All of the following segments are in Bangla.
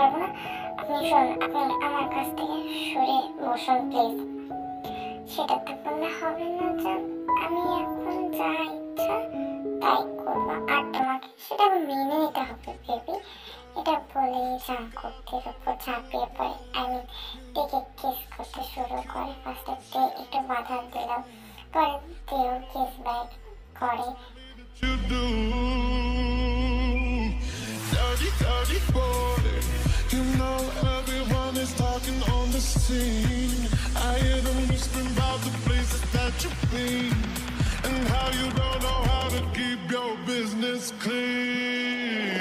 পারবো না। আপনি শুনুন, আপনি আমার কাছ থেকে সরে বসুন প্লিজ। সেটা তো বললে হবে না জান, আমি এখন যা ইচ্ছা তাই করবো, আর তোমাকে সেটা মেনে নিতে হবে বেবি। এটা বলেই জাঙ্কুকের উপর ঝাঁপিয়ে পড়ে, তেকে কিস করতে শুরু করে। ফার্স্টে তে একটু বাধা দিল, পরে তেও কিস ব্যাক করে। You do 30, 30, 40. You know everyone is talking on the scene. I hear them whispering about the places that you've been and how you don't know how to keep your business clean.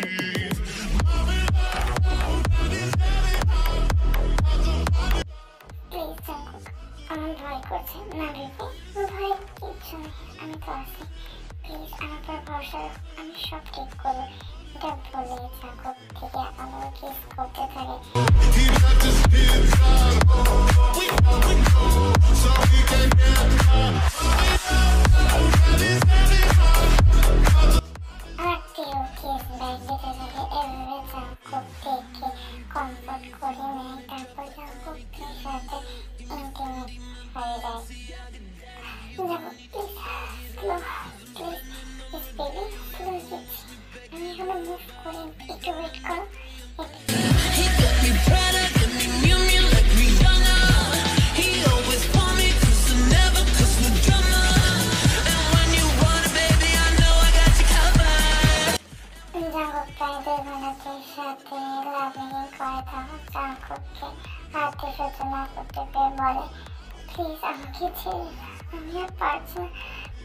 Please Jungkook, আমার ভয় করছে না বেবি, ভয় কিচ্ছু নেই, আমি তো আছি। প্লিজ আমার পর ভরসা রাখো, আমি সব ঠিক করবো। এটা বলে জাঙ্কুক থেকে আবার কিস করতে থাকে। He left his kids at home. We go so he can get out. আর তেও কিস ব্যাক দিতে থাকে। এভাবে জাঙ্কুক থেকে কমফোর্ট করে নেয়, তারপর জাঙ্কুকের সাথে ইন্টিমেট হয়ে যায়। Jungkook please slow, please please baby slow দিচ্ছি, আমি এখনো মুভ করি, একটু ওয়েট করো। He got me better than me, knew me like me younger. He always want me cause I never cause no drama. And when you want it, baby, I know I got you covered. Jungkook প্রায় 2 ঘন্টার সাথে লাভ মেকিং করে। তখন জাঙ্কুককে হাতে সহ্য না করতে পেরে বলে, প্লিজ আমাকে ছেড়ে দাও, আমি আর পারছি না,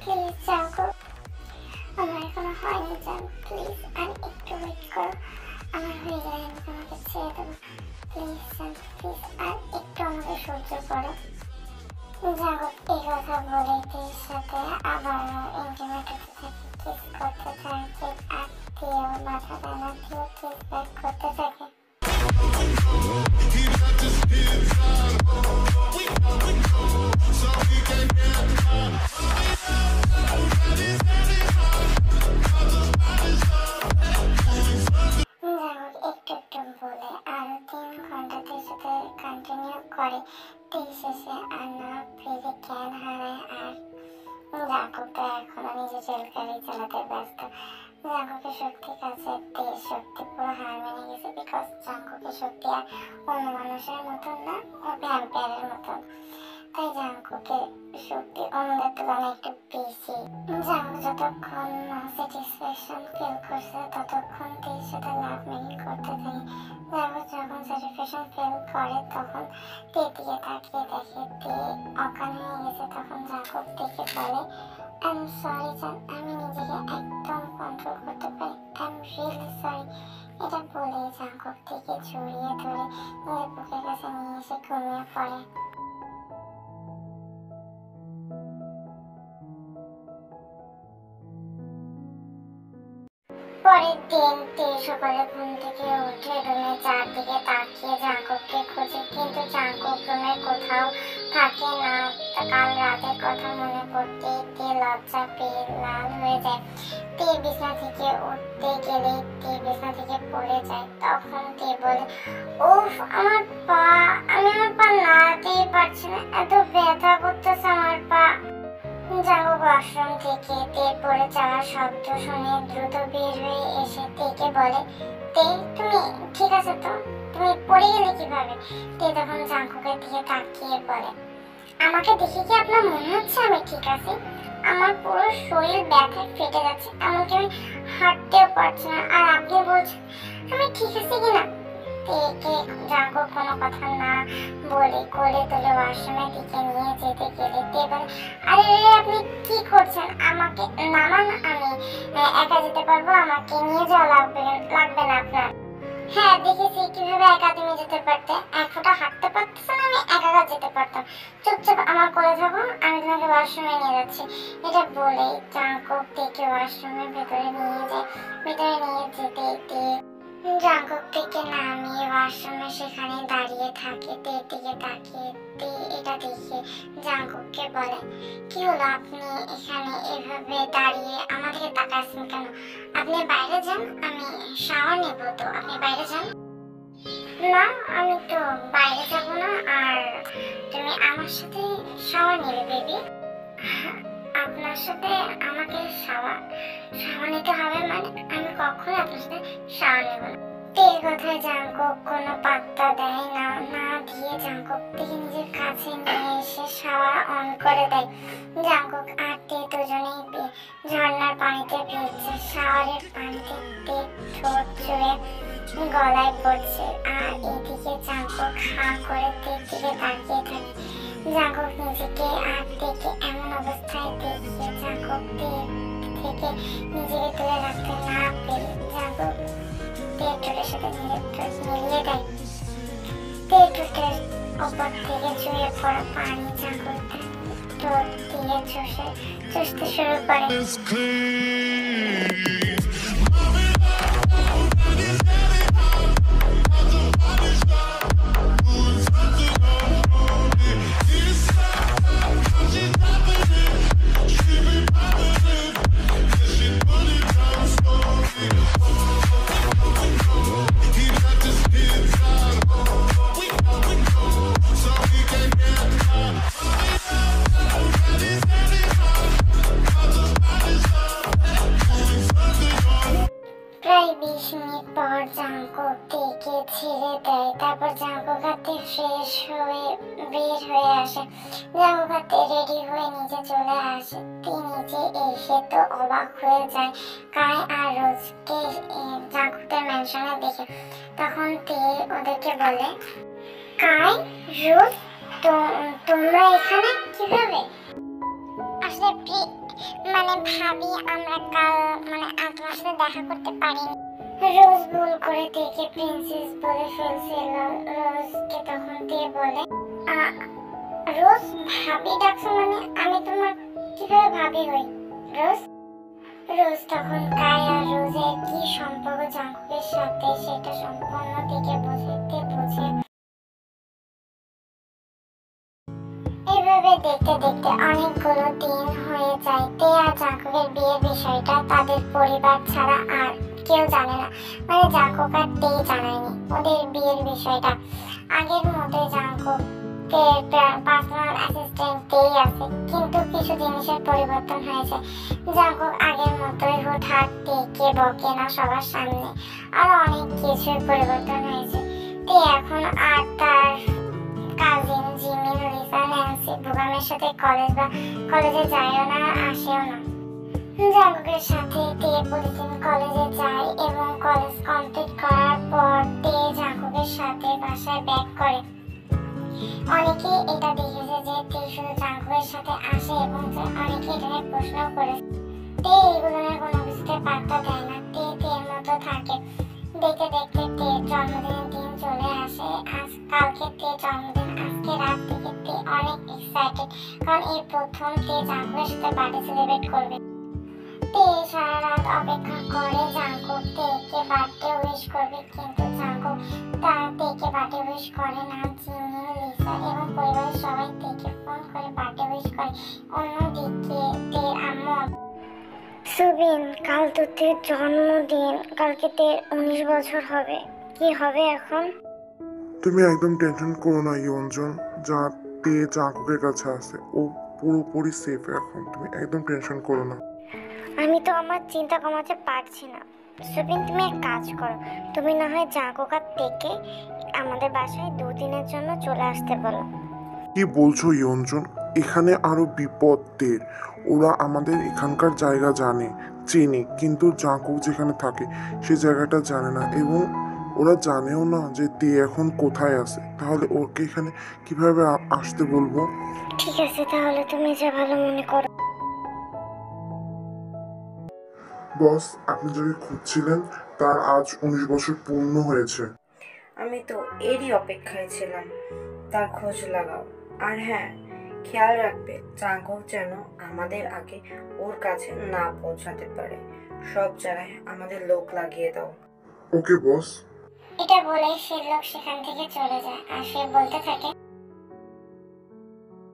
প্লিজ জাঙ্কুক। আমার এখনো হয়নি জান, প্লিজ আর একটু ওয়েট করো, আমার হয়ে গেলে আমি তোমাকে ছেড়ে দেবো। প্লিজ জান, প্লিজ আর একটু আমাকে সহ্য করো। জাঙ্কুক এই কথা বলে তের সাথে আবার ইন্টিমেট হতে থাকে, কিস করতে থাকে। আর তেও মাথা দেয় না, তেও কিস ব্যাক করতে থাকে। He left his kids at home. We go so he can get out. Jungkook একটু একটু বলে আরো 3 ঘন্টাতে সাথে কন্টিনিউ করে। তের শেষে আর না ফিরে জ্ঞান হারায়। আর জাঙ্কুক তো এখনো নিজের জেলকারি চালাতে ব্যস্ত। জাঙ্কুকের শক্তির কাছে তের শক্তি পুরো হার মেনে গেছে, বিকজ জাঙ্কুকের শক্তি আর অন্য মানুষের মতন না, ও ভ্যাম্পায়ারের মতন। তাই জাঙ্কুকের শক্তি অন্যদের তুলনায় একটু বেশি। জাঙ্কুক যতক্ষণ স্যাটিসফ্যাকশন ফিল করছে ততক্ষণ তের সাথে লাভ মেকিং করতে থাকে। জাঙ্কুক যখন স্যাটিসফ্যাকশন ফিল করে তখন তের দিকে তাকিয়ে দেখে তে অজ্ঞান হয়ে গেছে। তখন জাঙ্কুক দেখে বলে, আই এম সরি জান, আমি নিজেকে একদম কন্ট্রোল করতে পারি, আই এম রিয়েলি সরি। এটা বলে জাঙ্কুক থেকে জড়িয়ে ধরে নিজের বুকের কাছে নিয়ে এসে ঘুমিয়ে পড়ে। পরের দিন তে সকালে ঘুম থেকে উঠে রুমে চারদিকে তাকিয়ে জাঙ্কুককে খোঁজে, কিন্তু জাঙ্কুক রুমে কোথাও থাকে না। কাল রাতের কথা মনে পড়তে তে লজ্জা পেয়ে লাল হয়ে যায়। তে বিছানা থেকে উঠতে গেলেই তে বিছানা থেকে পড়ে যায়। তখন তে বলে, উফ আমার পা, আমি আমার পা নাড়াতেই পারছি না, এত ব্যথা করতেছে আমার পা। জাঙ্কুক ওয়াশরুম থেকে তে পড়ে যাওয়ার শব্দ শুনে দ্রুত বের হয়ে এসে তেকে বলে, তে তুমি ঠিক আছে তো, তুমি পড়ে গেলে কিভাবে? তে তখন জাঙ্কুকের দিকে তাকিয়ে বলে, আমাকে দেখে কি আপনার মনে হচ্ছে আমি ঠিক আছি? আমার পুরো শরীর ব্যথায় ফেটে যাচ্ছে, এমনকি আমি হাঁটতেও পারছি না, আর আপনি বলছেন আমি ঠিক আছি কিনা? তেকে জাঙ্কুক কোনো কথা না বলে কোলে তুলে ওয়াশরুমের দিকে নিয়ে যেতে গেলে তে বলে, আরে আপনি কি করছেন, আমাকে নামান, আমি একা যেতে পারবো, আমাকে নিয়ে যাওয়া লাগবে না আপনার। হ্যাঁ দেখেছি কিভাবে একা তুমি যেতে পারতে, এক ফোঁটা হাঁটতে পারতেছ না, আমি একা যেতে পারতাম। চুপচাপ আমার কোলে যাবো, আমি তোমাকে ওয়াশরুমে নিয়ে যাচ্ছি। এটা বলেই জাঙ্কুক থেকে ওয়াশরুমের ভেতরে নিয়ে যায়। ভেতরে নিয়ে যেতে জাঙ্কুক থেকে নামিয়ে ওয়াশরুমে সেখানে দাঁড়িয়ে থাকে। তের দিকে তাকিয়ে তে এটা দেখে জাঙ্কুককে বলে, কি হলো আপনি এখানে এভাবে দাঁড়িয়ে আমাদেরকে তাকাচ্ছেন কেন? আপনি বাইরে যান, আমি শাওয়ার নেব, তো আপনি বাইরে যান। না, আমি তো বাইরে যাব না। আর তুমি আমার সাথে শাওয়ার নিবে বেবি? আপনার সাথে আমাকে শাওয়ার নিতে হবে মানে? আমি কখনো আপনার সাথে শাওয়ার নেব না। এই কথায় জাঙ্কুক কোনো পাত্তা দেয় না। না দিয়ে জাঙ্কুক থেকে নিজের কাছে নিয়ে এসে শাওয়ার অন করে দেয়। জাঙ্কুক আর তে দুজনেই ঝর্ণার পানিতে ভিজছে। শাওয়ারের পানিতে তে ঠোঁট ছুঁয়ে গলায় পড়ছে, আর এদিকে জাঙ্কুক হাঁ করে তের দিকে তাকিয়ে থাকে। জাঙ্কুক নিজেকে আর তেকে এমন অবস্থায় দেখে জাঙ্কুক তে থেকে নিজেকে তুলে রাখতে না পেরে জাঙ্কুক তের ঠোঁটের সাথে নিজের ঠোঁট মিলিয়ে দেয়। তের ঠোঁটের ওপর থেকে চুয়ে পড়া পানি জাঙ্কুক ঠোঁট দিয়ে চুষতে শুরু করে। It's clean. প্রায় 20 মিনিট পর জাঙ্কুক তেকে ছেড়ে দেয়। তারপর জাঙ্কুক হাতে ফ্রেশ হয়ে বের হয়ে আসে। জাঙ্কুক হাতে রেডি হয়ে নিচে চলে আসে। তে নিচে এসে তো অবাক হয়ে যায় কাই আর রোজকে জাঙ্কুকের ম্যানশনে দেখে। তখন তে ওদেরকে বলে, কাই, রোজ, তোমরা এখানে কিভাবে? আসলে ভাবি আমরা কাল আজ তোমার সাথে দেখা করতে পারিনি। রোজ ভুল করে তেকে প্রিন্সেস বলে ফেলছিল। রোজকে তখন তে বলে, রোজ ভাবি ডাকছো মানে? আমি তোমার কিভাবে ভাবি হই রোজ? রোজ তখন কাই আর রোজের কি সম্পর্ক জাঙ্কুকের সাথে সেটা সম্পূর্ণ দিকে বুঝে এভাবে দেখতে দেখতে অনেকগুলো দিন হয়ে যায়। তে আর জাঙ্কুকের বিয়ের বিষয়টা তাদের পরিবার ছাড়া আর কেউ জানে না। জাঙ্কুক আর তে জানায়নি ওদের বিয়ের বিষয়টা। আগের মতোই জাঙ্কুকের পার্সোনাল অ্যাসিস্ট্যান্ট তেই আছে, কিন্তু কিছু জিনিসের পরিবর্তন হয়েছে। জাঙ্কুক আগের মতোই হুটহাট তেকে বকে না সবার সামনে। আর অনেক কিছুর পরিবর্তন হয়েছে। তে এখন আর তার কাজিন জিমিন, লিসা, ন্যান্সি, বুগামের সাথে কলেজে যায়ও না, আসেও না। জাঙ্কুকের সাথে তে প্রতিদিন কলেজে যায় এবং কলেজ কমপ্লিট করার পর তে জাঙ্কুকের সাথে বাসায় ব্যাক করে। অনেকেই এটা দেখেছে যে তে শুধু জাঙ্কুকের সাথে আসে এবং অনেকে এটা নিয়ে প্রশ্ন করেছে। তে এগুলো নিয়ে কোনো কিছুতে পাত্তা দেয় না। তে তের মতো থাকে। দেখতে দেখতে তের জন্মদিনের দিন চলে আসে। কালকে তের জন্মদিন। আজকে রাত থেকে তে অনেক এক্সাইটেড, কারণ এই প্রথম তে জাঙ্কুকের সাথে বার্থডে সেলিব্রেট করবে। তে সারা রাত অপেক্ষা করে জাঙ্কুক তেকে বার্থডে উইশ করবে, কিন্তু জাঙ্কুক তেকে বার্থডে উইশ করে না। জিমি, লিসা এবং পরিবারের সবাই তেকে ফোন করে বার্থডে উইশ করে। অন্যদিকে তের আম্মু, সুবিন, কাল তো তের জন্মদিন। কালকে তের 19 বছর হবে। কি হবে এখন? তুমি একদম টেনশন করো না ইয়ঞ্জন, যা তে জাঙ্কুকের কাছে আছে ও পুরোপুরি সেফ এখন। তুমি একদম টেনশন করো না। আমি তো আমার চিন্তা কমাতে পারছি না। সুবিন, তুমি এক কাজ করো, তুমি না হয় জাঙ্কুক আর তেকে আমাদের বাসায় 2 দিনের জন্য চলে আসতে বলো। কি বলছো ইয়ঞ্জন? এখানে আরো বিপদ দের। ওরা আমাদের এখানকার জায়গা জানে, চেনে, কিন্তু জাঙ্কুক যেখানে থাকে সে জায়গাটা জানে না, এবং ওরা জানেও না যে তে এখন কোথায় আছে। তাহলে ওকে এখানে কিভাবে আসতে বলবো? ঠিক আছে, তাহলে তুমি যা ভালো মনে করো। বস, আপনি যাকে খুঁজছিলেন তার আজ 19 বছর পূর্ণ হয়েছে। আমি তো এরই অপেক্ষায় ছিলাম, তার খোঁজ লাগাও। আর হ্যাঁ, খেয়াল রাখবে জাঙ্কুক যেন আমাদের আগে ওর কাছে না পৌঁছাতে পারে। সব জায়গায় আমাদের লোক লাগিয়ে দাও। ওকে বস। এটা বলে সে লোক সেখান থেকে চলে যায়। আর সে বলতে থাকে,